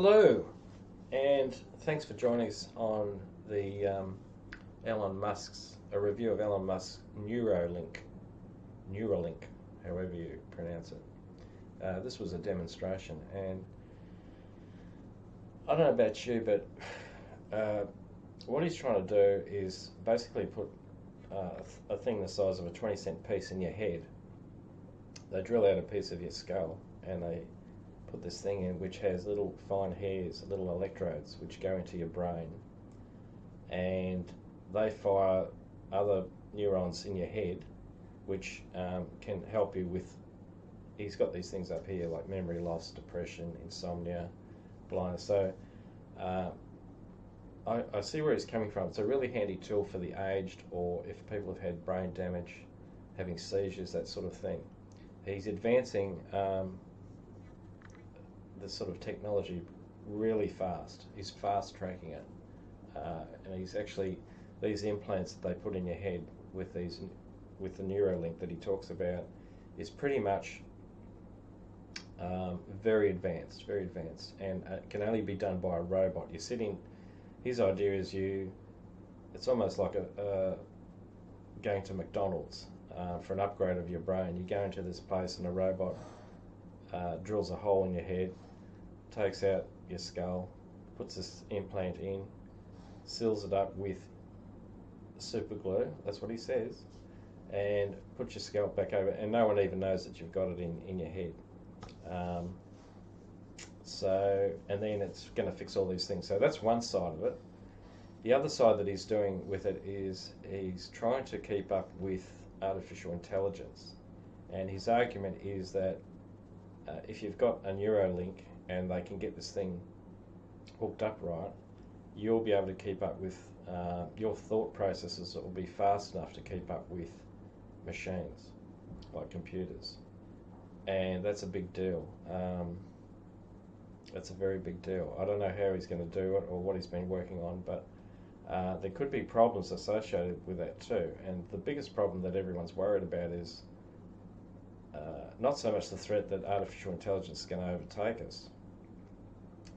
Hello, and thanks for joining us on the Elon Musk's a review of Elon Musk's Neuro Link, however you pronounce it. This was a demonstration, and I don't know about you, but what he's trying to do is basically put a thing the size of a 20-cent piece in your head. They drill out a piece of your skull, and they put this thing in which has little fine hairs, little electrodes which go into your brain, and they fire other neurons in your head which can help you with, he's got these things up here like memory loss, depression, insomnia, blindness. So I see where he's coming from. It's a really handy tool for the aged, or if people have had brain damage, having seizures, that sort of thing. He's advancing this sort of technology really fast. He's fast tracking it, and he's actually, these implants that they put in your head with the Neuro Link that he talks about is pretty much very advanced, and it can only be done by a robot. You're sitting. His idea is it's almost like going to McDonald's for an upgrade of your brain. You go into this place and a robot drills a hole in your head, takes out your skull, puts this implant in, seals it up with super glue, that's what he says, and puts your skull back over, and no one even knows that you've got it in your head. And then it's going to fix all these things. So that's one side of it. The other side that he's doing with it is he's trying to keep up with artificial intelligence. And his argument is that if you've got a Neuro Link and they can get this thing hooked up right, you'll be able to keep up with your thought processes. It will be fast enough to keep up with machines like computers, and that's a big deal. That's a very big deal. I don't know how he's going to do it or what he's been working on, but there could be problems associated with that too. And the biggest problem that everyone's worried about is not so much the threat that artificial intelligence is going to overtake us.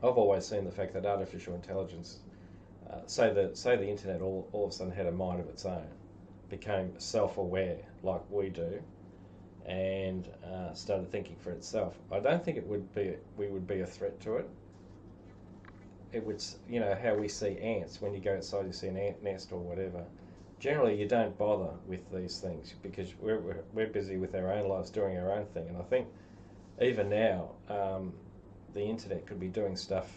I've always seen the fact that artificial intelligence, say the internet all of a sudden had a mind of its own, became self-aware like we do, and started thinking for itself. I don't think we would be a threat to it. It would, how we see ants. When you go outside, you see an ant nest or whatever. Generally, you don't bother with these things because we're busy with our own lives, doing our own thing. And I think even now, the internet could be doing stuff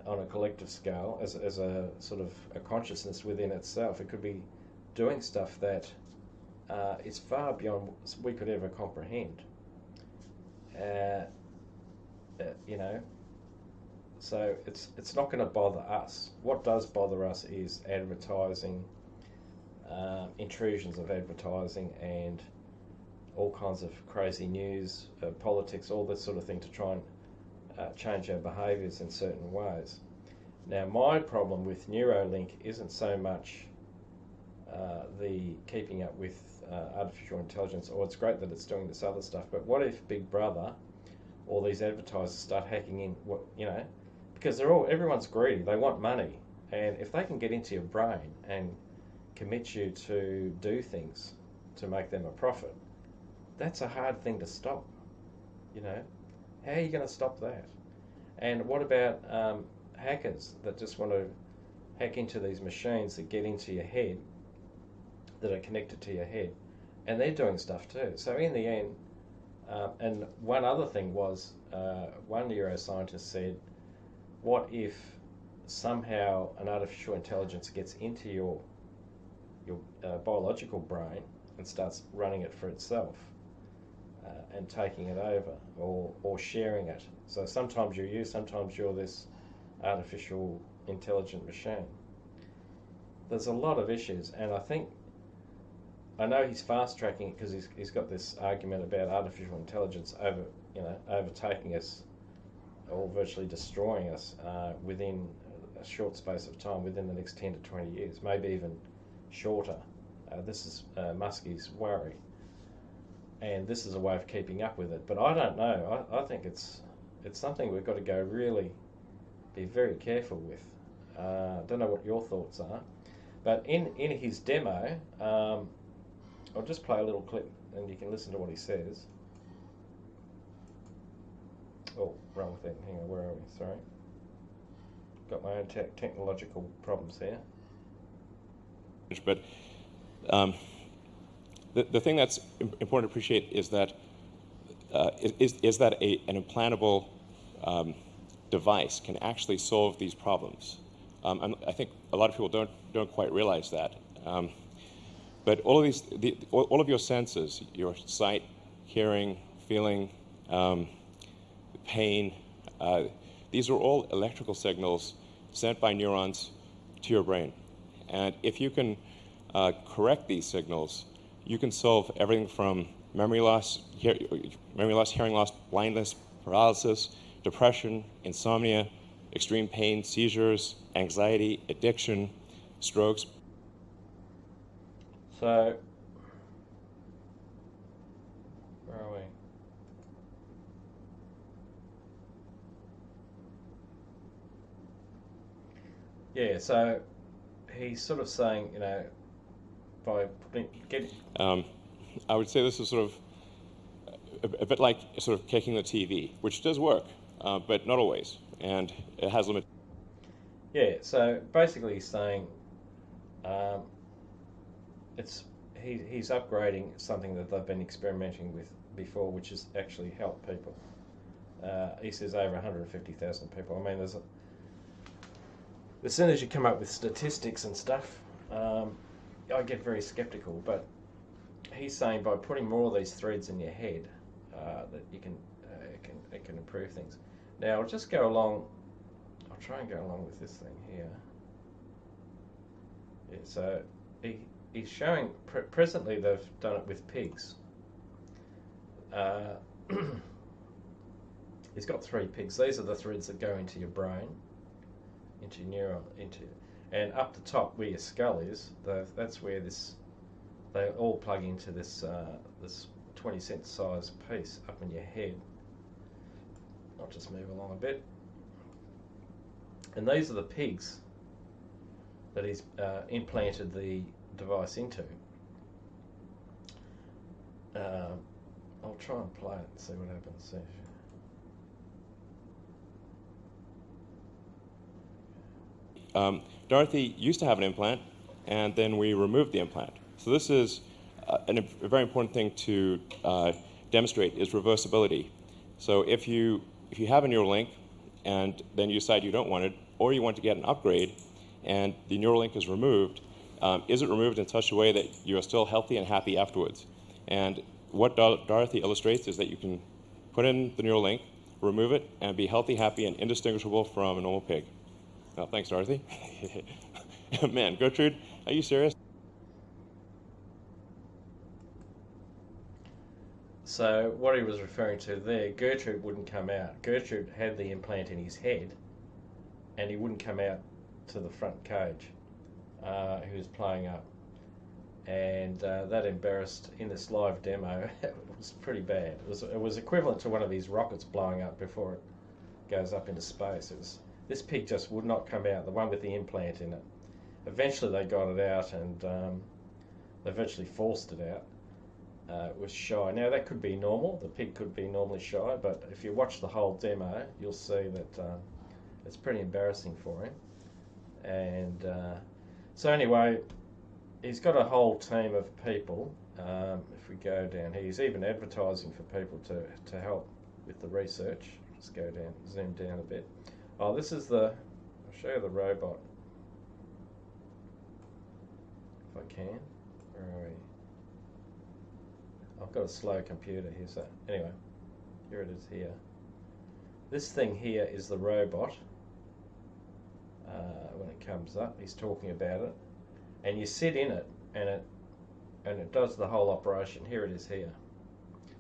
on a collective scale as a sort of a consciousness within itself. It could be doing stuff that is far beyond what we could ever comprehend. So it's not going to bother us. What does bother us is advertising, intrusions of advertising, and all kinds of crazy news, politics, all this sort of thing to try and change our behaviours in certain ways. Now, my problem with Neuralink isn't so much the keeping up with artificial intelligence, or it's great that it's doing this other stuff, but what if Big Brother or these advertisers start hacking in, because everyone's greedy, they want money, and if they can get into your brain and commit you to do things to make them a profit, that's a hard thing to stop. How are you going to stop that? And what about hackers that just want to hack into these machines that get into your head, that are connected to your head, and they're doing stuff too. So in the end, and one other thing was, one neuroscientist said, what if somehow an artificial intelligence gets into your biological brain and starts running it for itself, and taking it over, or sharing it. So sometimes you're you, sometimes you're this artificial intelligent machine. There's a lot of issues, and I know he's fast tracking it because he's got this argument about artificial intelligence overtaking us, or virtually destroying us within a short space of time, within the next 10 to 20 years, maybe even shorter. This is Muskie's worry, and this is a way of keeping up with it. But I don't know. I think it's something we've got to go really be very careful with. I don't know what your thoughts are, but in his demo, I'll just play a little clip and you can listen to what he says. Oh, wrong thing. Hang on, where are we? Sorry. Got my own technological problems here. But the thing that's important to appreciate is that an implantable device can actually solve these problems. I think a lot of people don't quite realize that. But all of your senses, your sight, hearing, feeling, pain, these are all electrical signals sent by neurons to your brain. And if you can correct these signals, you can solve everything from memory loss, hearing loss, blindness, paralysis, depression, insomnia, extreme pain, seizures, anxiety, addiction, strokes. So, where are we? Yeah, so he's sort of saying, you know, by getting... I would say this is sort of a bit like sort of kicking the TV, which does work, but not always, and it has limits. Yeah, so basically he's saying he's upgrading something that they've been experimenting with before, which has actually helped people. He says over 150,000 people. I mean, as soon as you come up with statistics and stuff, I get very skeptical. But he's saying by putting more of these threads in your head, that you can it can improve things. Now I'll just go along. I'll try and go along with this thing here. Yeah, so he's showing presently they've done it with pigs. He's got 3 pigs. These are the threads that go into your brain, into your neural, and up the top where your skull is. That's where they all plug into this 20-cent size piece up in your head. I'll just move along a bit. And these are the pigs that he's implanted the device into. I'll try and play it and see what happens. Dorothy used to have an implant, and then we removed the implant. So this is a very important thing to demonstrate is reversibility. So if you have a Neuro Link and then you decide you don't want it, or you want to get an upgrade, and the Neuro Link is removed, is it removed in such a way that you are still healthy and happy afterwards? And what Dorothy illustrates is that you can put in the Neuro Link, remove it, and be healthy, happy, and indistinguishable from a normal pig. Thanks, Dorothy. Man, Gertrude, are you serious? So what he was referring to there, Gertrude wouldn't come out. Gertrude had the implant in his head, and he wouldn't come out to the front cage. He was playing up, and that embarrassed in this live demo. It was pretty bad. It was equivalent to one of these rockets blowing up before it goes up into space. This pig just would not come out, the one with the implant in it. Eventually they got it out, and they virtually forced it out. It was shy. Now that could be normal. The pig could be normally shy, but if you watch the whole demo, you'll see that it's pretty embarrassing for him. And so anyway, he's got a whole team of people. If we go down here, he's even advertising for people to help with the research. Let's go down, zoom down a bit. Oh, this is I'll show you the robot. If I can. Where are we? I've got a slow computer here, so anyway, here it is here. This thing here is the robot. When it comes up, he's talking about it, and you sit in it, and it does the whole operation. Here it is here.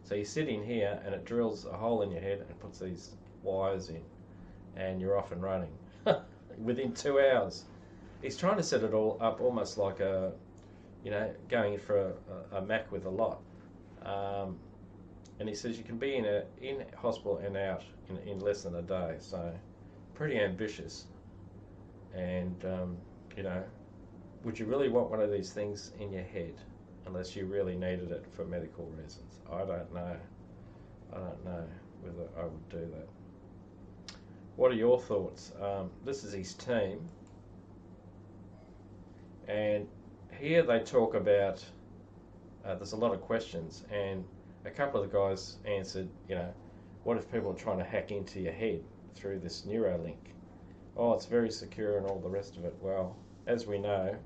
So you sit in here, and it drills a hole in your head and puts these wires in, and you're off and running within 2 hours. He's trying to set it all up almost like going in for a Mac with a lot. And he says you can be in hospital and out in less than a day. So pretty ambitious. And, you know, would you really want one of these things in your head unless you really needed it for medical reasons? I don't know. I don't know whether I would do that. What are your thoughts? This is his team. And here they talk about, there's a lot of questions, and a couple of the guys answered, you know, what if people are trying to hack into your head through this Neuro Link? Oh, it's very secure and all the rest of it. Well, as we know,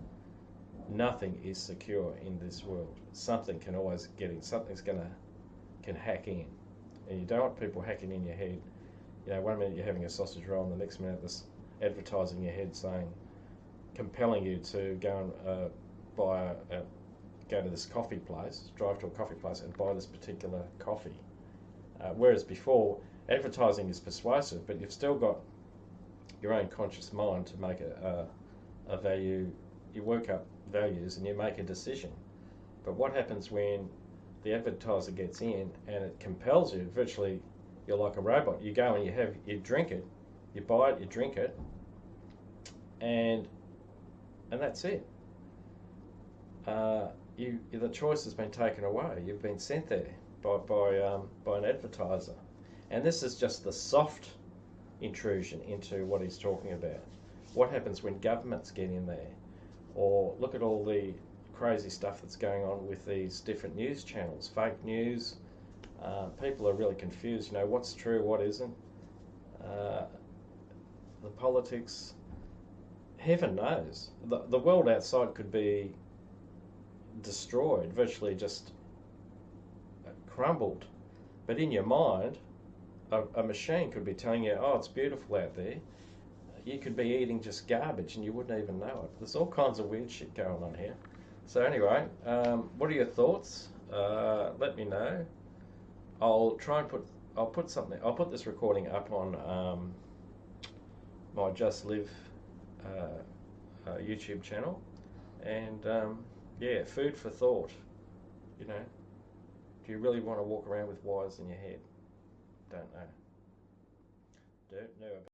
nothing is secure in this world. Something can always get in. Something's can hack in, and you don't want people hacking in your head. You know, one minute you're having a sausage roll, and the next minute there's advertising in your head saying, compelling you to go and go to this coffee place, drive to a coffee place and buy this particular coffee. Whereas before, advertising is persuasive, but you've still got your own conscious mind to make a value. You work up values and you make a decision. But what happens when the advertiser gets in and it compels you? Virtually, you're like a robot. You go and you drink it, you buy it, you drink it, and that's it. The choice has been taken away. You've been sent there by an advertiser, and this is just the soft intrusion into what he's talking about. What happens when governments get in there? Or look at all the crazy stuff that's going on with these different news channels, fake news. People are really confused. You know, what's true, what isn't. The politics. Heaven knows. The world outside could be destroyed, virtually just crumbled. But in your mind, a machine could be telling you, oh, it's beautiful out there. You could be eating just garbage and you wouldn't even know it. There's all kinds of weird shit going on here. So anyway, what are your thoughts? Let me know. I'll put this recording up on my Just Live YouTube channel, and yeah, food for thought. You know, do you really want to walk around with wires in your head? Don't know. Don't know.